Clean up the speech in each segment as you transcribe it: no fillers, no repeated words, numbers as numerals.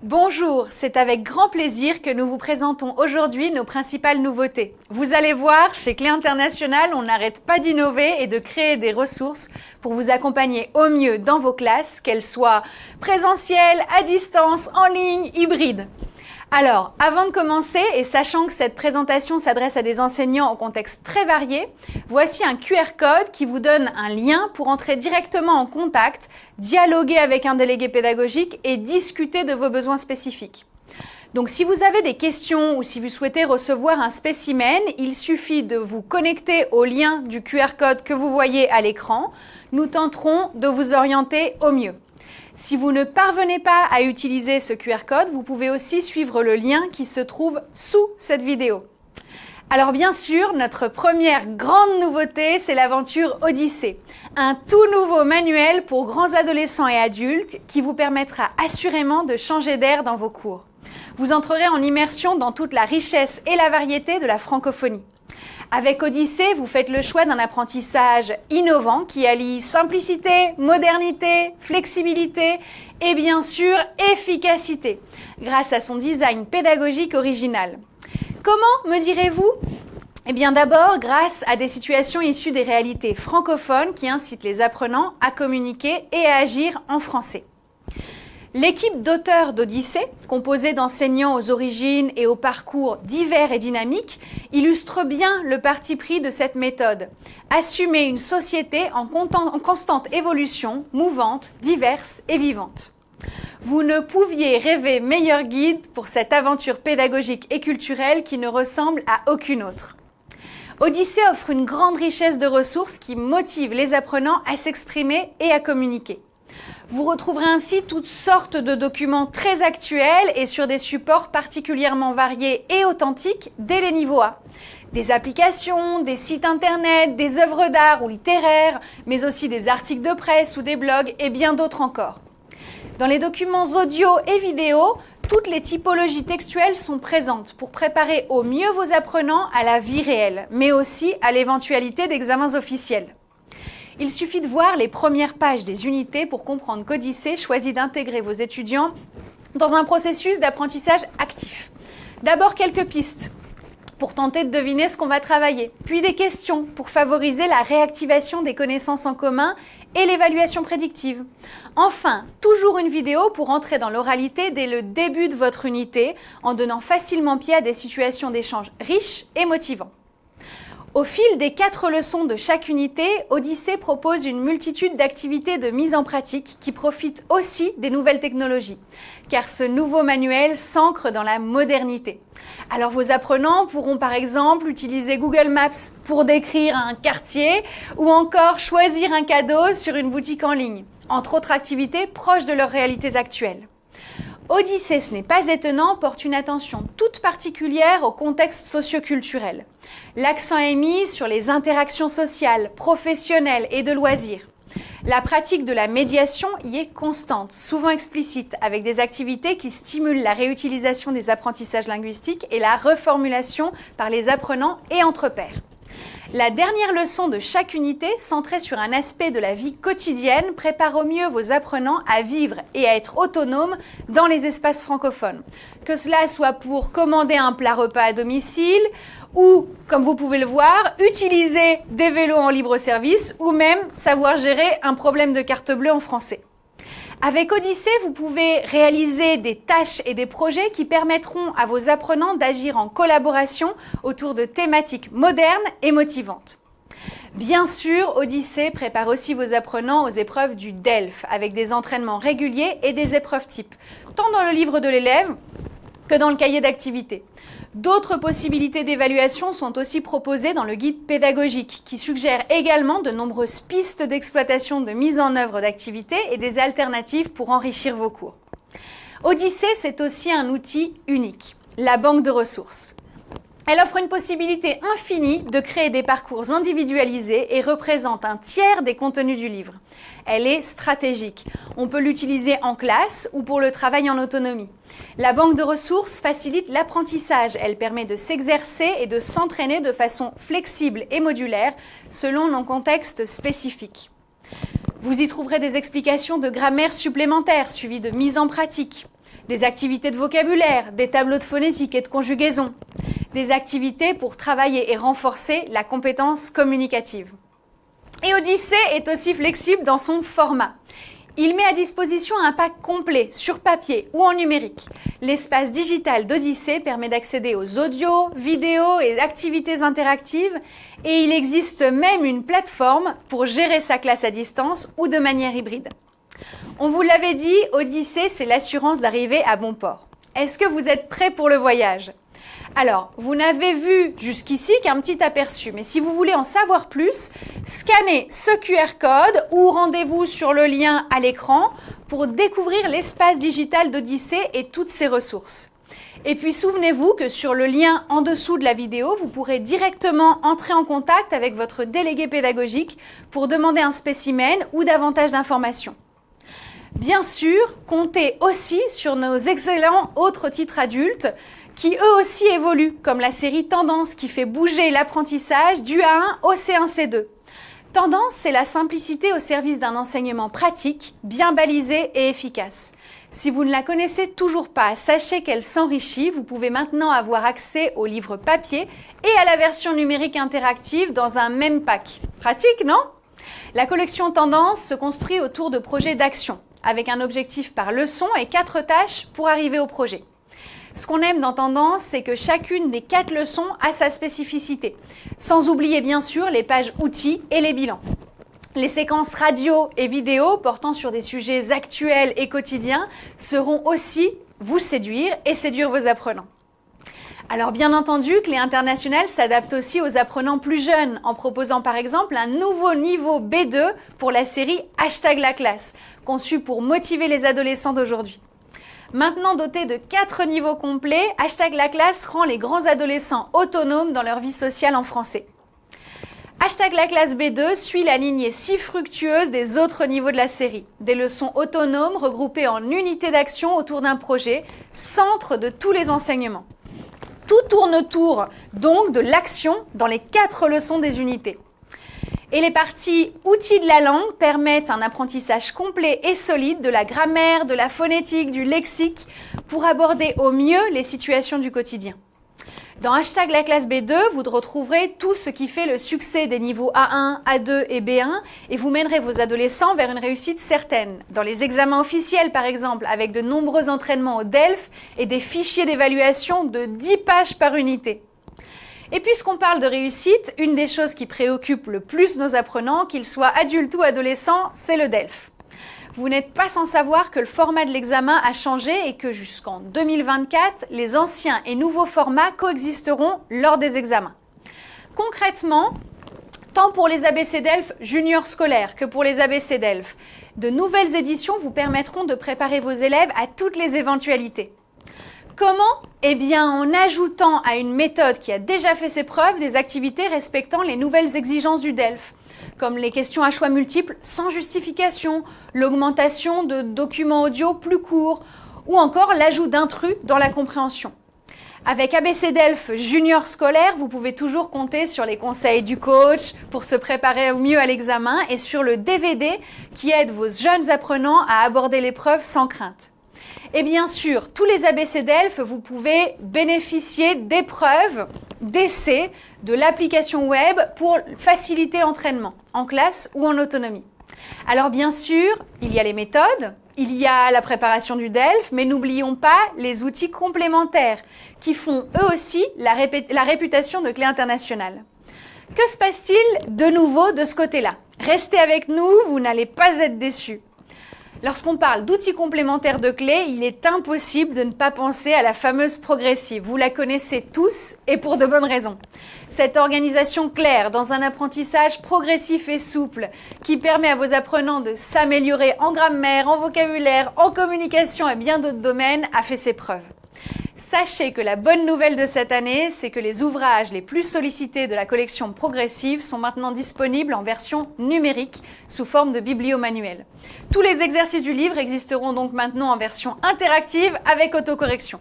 Bonjour, c'est avec grand plaisir que nous vous présentons aujourd'hui nos principales nouveautés. Vous allez voir, chez Clé International, on n'arrête pas d'innover et de créer des ressources pour vous accompagner au mieux dans vos classes, qu'elles soient présentielles, à distance, en ligne, hybrides. Alors, avant de commencer, et sachant que cette présentation s'adresse à des enseignants au contexte très varié, voici un QR code qui vous donne un lien pour entrer directement en contact, dialoguer avec un délégué pédagogique et discuter de vos besoins spécifiques. Donc si vous avez des questions ou si vous souhaitez recevoir un spécimen, il suffit de vous connecter au lien du QR code que vous voyez à l'écran. Nous tenterons de vous orienter au mieux. Si vous ne parvenez pas à utiliser ce QR code, vous pouvez aussi suivre le lien qui se trouve sous cette vidéo. Alors bien sûr, notre première grande nouveauté, c'est l'aventure Odyssée, un tout nouveau manuel pour grands adolescents et adultes qui vous permettra assurément de changer d'air dans vos cours. Vous entrerez en immersion dans toute la richesse et la variété de la francophonie. Avec Odyssée, vous faites le choix d'un apprentissage innovant qui allie simplicité, modernité, flexibilité et bien sûr efficacité, grâce à son design pédagogique original. Comment, me direz-vous ? Eh bien d'abord, grâce à des situations issues des réalités francophones qui incitent les apprenants à communiquer et à agir en français. L'équipe d'auteurs d'Odyssée, composée d'enseignants aux origines et aux parcours divers et dynamiques, illustre bien le parti pris de cette méthode. Assumer une société en constante évolution, mouvante, diverse et vivante. Vous ne pouviez rêver meilleur guide pour cette aventure pédagogique et culturelle qui ne ressemble à aucune autre. Odyssée offre une grande richesse de ressources qui motivent les apprenants à s'exprimer et à communiquer. Vous retrouverez ainsi toutes sortes de documents très actuels et sur des supports particulièrement variés et authentiques dès les niveaux A. Des applications, des sites internet, des œuvres d'art ou littéraires, mais aussi des articles de presse ou des blogs et bien d'autres encore. Dans les documents audio et vidéo, toutes les typologies textuelles sont présentes pour préparer au mieux vos apprenants à la vie réelle, mais aussi à l'éventualité d'examens officiels. Il suffit de voir les premières pages des unités pour comprendre qu'Odyssée choisit d'intégrer vos étudiants dans un processus d'apprentissage actif. D'abord quelques pistes pour tenter de deviner ce qu'on va travailler, puis des questions pour favoriser la réactivation des connaissances en commun et l'évaluation prédictive. Enfin, toujours une vidéo pour entrer dans l'oralité dès le début de votre unité en donnant facilement pied à des situations d'échange riches et motivants. Au fil des 4 leçons de chaque unité, Odyssée propose une multitude d'activités de mise en pratique qui profitent aussi des nouvelles technologies, car ce nouveau manuel s'ancre dans la modernité. Alors vos apprenants pourront par exemple utiliser Google Maps pour décrire un quartier ou encore choisir un cadeau sur une boutique en ligne, entre autres activités proches de leurs réalités actuelles. Odyssée, ce n'est pas étonnant, porte une attention toute particulière au contexte socio-culturel. L'accent est mis sur les interactions sociales, professionnelles et de loisirs. La pratique de la médiation y est constante, souvent explicite, avec des activités qui stimulent la réutilisation des apprentissages linguistiques et la reformulation par les apprenants et entre pairs. La dernière leçon de chaque unité, centrée sur un aspect de la vie quotidienne, prépare au mieux vos apprenants à vivre et à être autonomes dans les espaces francophones. Que cela soit pour commander un plat repas à domicile ou, comme vous pouvez le voir, utiliser des vélos en libre service ou même savoir gérer un problème de carte bleue en français. Avec Odyssée, vous pouvez réaliser des tâches et des projets qui permettront à vos apprenants d'agir en collaboration autour de thématiques modernes et motivantes. Bien sûr, Odyssée prépare aussi vos apprenants aux épreuves du DELF, avec des entraînements réguliers et des épreuves types, tant dans le livre de l'élève que dans le cahier d'activité. D'autres possibilités d'évaluation sont aussi proposées dans le guide pédagogique, qui suggère également de nombreuses pistes d'exploitation de mise en œuvre d'activités et des alternatives pour enrichir vos cours. Odyssée, c'est aussi un outil unique, la banque de ressources. Elle offre une possibilité infinie de créer des parcours individualisés et représente un tiers des contenus du livre. Elle est stratégique. On peut l'utiliser en classe ou pour le travail en autonomie. La banque de ressources facilite l'apprentissage. Elle permet de s'exercer et de s'entraîner de façon flexible et modulaire selon nos contextes spécifiques. Vous y trouverez des explications de grammaire supplémentaires suivies de mise en pratique, des activités de vocabulaire, des tableaux de phonétique et de conjugaison, des activités pour travailler et renforcer la compétence communicative. Et Odyssée est aussi flexible dans son format. Il met à disposition un pack complet sur papier ou en numérique. L'espace digital d'Odyssée permet d'accéder aux audios, vidéos et activités interactives et il existe même une plateforme pour gérer sa classe à distance ou de manière hybride. On vous l'avait dit, Odyssée, c'est l'assurance d'arriver à bon port. Est-ce que vous êtes prêts pour le voyage ? Alors, vous n'avez vu jusqu'ici qu'un petit aperçu, mais si vous voulez en savoir plus, scannez ce QR code ou rendez-vous sur le lien à l'écran pour découvrir l'espace digital d'Odyssée et toutes ses ressources. Et puis souvenez-vous que sur le lien en dessous de la vidéo, vous pourrez directement entrer en contact avec votre délégué pédagogique pour demander un spécimen ou davantage d'informations. Bien sûr, comptez aussi sur nos excellents autres titres adultes qui eux aussi évoluent, comme la série Tendance qui fait bouger l'apprentissage du A1 au C1-C2. Tendance, c'est la simplicité au service d'un enseignement pratique, bien balisé et efficace. Si vous ne la connaissez toujours pas, sachez qu'elle s'enrichit. Vous pouvez maintenant avoir accès aux livres papier et à la version numérique interactive dans un même pack. Pratique, non ? La collection Tendance se construit autour de projets d'action, avec un objectif par leçon et 4 tâches pour arriver au projet. Ce qu'on aime dans Tendance, c'est que chacune des 4 leçons a sa spécificité, sans oublier bien sûr les pages outils et les bilans. Les séquences radio et vidéo portant sur des sujets actuels et quotidiens seront aussi vous séduire et séduire vos apprenants. Alors bien entendu, Clé Internationale s'adapte aussi aux apprenants plus jeunes en proposant par exemple un nouveau niveau B2 pour la série #LaClasse, conçue pour motiver les adolescents d'aujourd'hui. Maintenant doté de 4 niveaux complets, #LaClasse rend les grands adolescents autonomes dans leur vie sociale en français. #LaClasse B2 suit la lignée si fructueuse des autres niveaux de la série. Des leçons autonomes regroupées en unités d'action autour d'un projet, centre de tous les enseignements. Tout tourne autour donc de l'action dans les 4 leçons des unités. Et les parties outils de la langue permettent un apprentissage complet et solide de la grammaire, de la phonétique, du lexique pour aborder au mieux les situations du quotidien. Dans #LaClasse B2, vous retrouverez tout ce qui fait le succès des niveaux A1, A2 et B1 et vous mènerez vos adolescents vers une réussite certaine. Dans les examens officiels par exemple, avec de nombreux entraînements au DELF et des fichiers d'évaluation de 10 pages par unité. Et puisqu'on parle de réussite, une des choses qui préoccupe le plus nos apprenants, qu'ils soient adultes ou adolescents, c'est le DELF. Vous n'êtes pas sans savoir que le format de l'examen a changé et que jusqu'en 2024, les anciens et nouveaux formats coexisteront lors des examens. Concrètement, tant pour les ABC DELF juniors scolaires que pour les ABC DELF, de nouvelles éditions vous permettront de préparer vos élèves à toutes les éventualités. Comment ? Eh bien, en ajoutant à une méthode qui a déjà fait ses preuves des activités respectant les nouvelles exigences du DELF, comme les questions à choix multiples sans justification, l'augmentation de documents audio plus courts, ou encore l'ajout d'intrus dans la compréhension. Avec ABC DELF junior scolaire, vous pouvez toujours compter sur les conseils du coach pour se préparer au mieux à l'examen et sur le DVD qui aide vos jeunes apprenants à aborder l'épreuve sans crainte. Et bien sûr, tous les ABC DELF, vous pouvez bénéficier d'épreuves, d'essais, de l'application web pour faciliter l'entraînement, en classe ou en autonomie. Alors bien sûr, il y a les méthodes, il y a la préparation du DELF, mais n'oublions pas les outils complémentaires qui font eux aussi la réputation de Clé Internationale. Que se passe-t-il de nouveau de ce côté-là ? Restez avec nous, vous n'allez pas être déçus. Lorsqu'on parle d'outils complémentaires de clés, il est impossible de ne pas penser à la fameuse progressive. Vous la connaissez tous et pour de bonnes raisons. Cette organisation claire dans un apprentissage progressif et souple qui permet à vos apprenants de s'améliorer en grammaire, en vocabulaire, en communication et bien d'autres domaines a fait ses preuves. Sachez que la bonne nouvelle de cette année, c'est que les ouvrages les plus sollicités de la collection progressive sont maintenant disponibles en version numérique sous forme de bibliomanuel. Tous les exercices du livre existeront donc maintenant en version interactive avec autocorrection.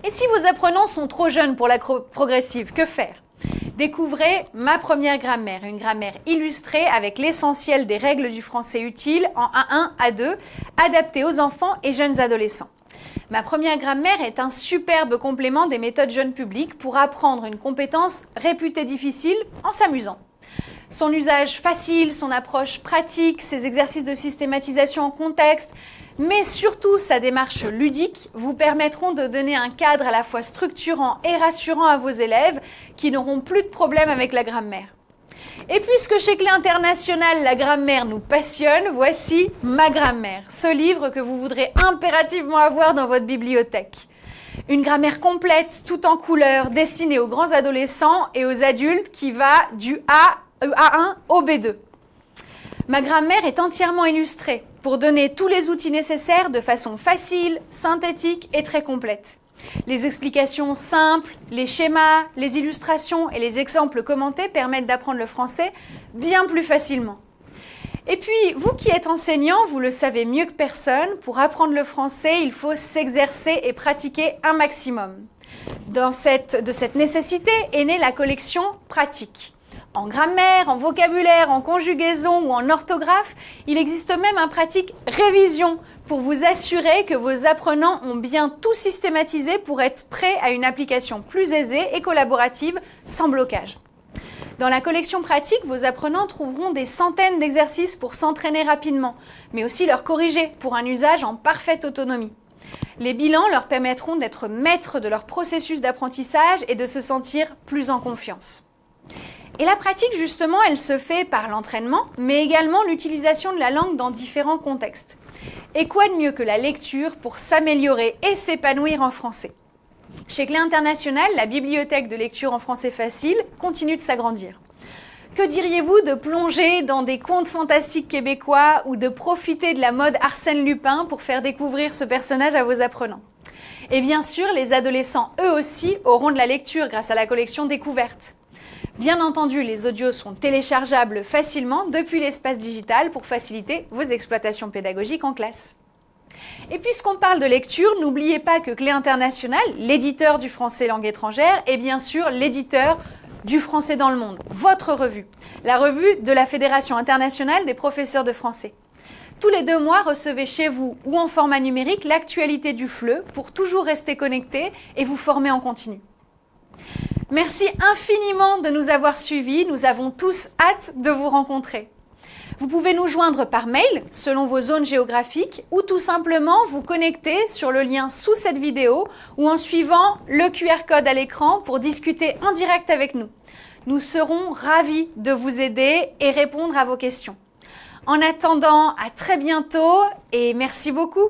Et si vos apprenants sont trop jeunes pour la progressive, que faire ? Découvrez ma première grammaire, une grammaire illustrée avec l'essentiel des règles du français utiles en A1, A2, adaptée aux enfants et jeunes adolescents. Ma première grammaire est un superbe complément des méthodes jeunes publics pour apprendre une compétence réputée difficile en s'amusant. Son usage facile, son approche pratique, ses exercices de systématisation en contexte, mais surtout sa démarche ludique vous permettront de donner un cadre à la fois structurant et rassurant à vos élèves qui n'auront plus de problème avec la grammaire. Et puisque chez Clé International, la grammaire nous passionne, voici Ma grammaire, ce livre que vous voudrez impérativement avoir dans votre bibliothèque. Une grammaire complète, tout en couleurs, destinée aux grands adolescents et aux adultes qui va du A1 au B2. Ma grammaire est entièrement illustrée pour donner tous les outils nécessaires de façon facile, synthétique et très complète. Les explications simples, les schémas, les illustrations et les exemples commentés permettent d'apprendre le français bien plus facilement. Et puis, vous qui êtes enseignant, vous le savez mieux que personne, pour apprendre le français, il faut s'exercer et pratiquer un maximum. De cette nécessité est née la collection pratique. En grammaire, en vocabulaire, en conjugaison ou en orthographe, il existe même un pratique révision pour vous assurer que vos apprenants ont bien tout systématisé pour être prêts à une application plus aisée et collaborative sans blocage. Dans la collection pratique, vos apprenants trouveront des centaines d'exercices pour s'entraîner rapidement, mais aussi leur corriger pour un usage en parfaite autonomie. Les bilans leur permettront d'être maîtres de leur processus d'apprentissage et de se sentir plus en confiance. Et la pratique, justement, elle se fait par l'entraînement, mais également l'utilisation de la langue dans différents contextes. Et quoi de mieux que la lecture pour s'améliorer et s'épanouir en français? Chez Clé International, la bibliothèque de lecture en français facile continue de s'agrandir. Que diriez-vous de plonger dans des contes fantastiques québécois ou de profiter de la mode Arsène Lupin pour faire découvrir ce personnage à vos apprenants? Et bien sûr, les adolescents, eux aussi, auront de la lecture grâce à la collection Découverte. Bien entendu, les audios sont téléchargeables facilement depuis l'espace digital pour faciliter vos exploitations pédagogiques en classe. Et puisqu'on parle de lecture, n'oubliez pas que Clé International, l'éditeur du français langue étrangère, est bien sûr l'éditeur du français dans le monde, votre revue, la revue de la Fédération internationale des professeurs de français. Tous les 2 mois, recevez chez vous ou en format numérique l'actualité du FLE pour toujours rester connecté et vous former en continu. Merci infiniment de nous avoir suivis. Nous avons tous hâte de vous rencontrer. Vous pouvez nous joindre par mail selon vos zones géographiques ou tout simplement vous connecter sur le lien sous cette vidéo ou en suivant le QR code à l'écran pour discuter en direct avec nous. Nous serons ravis de vous aider et répondre à vos questions. En attendant, à très bientôt et merci beaucoup.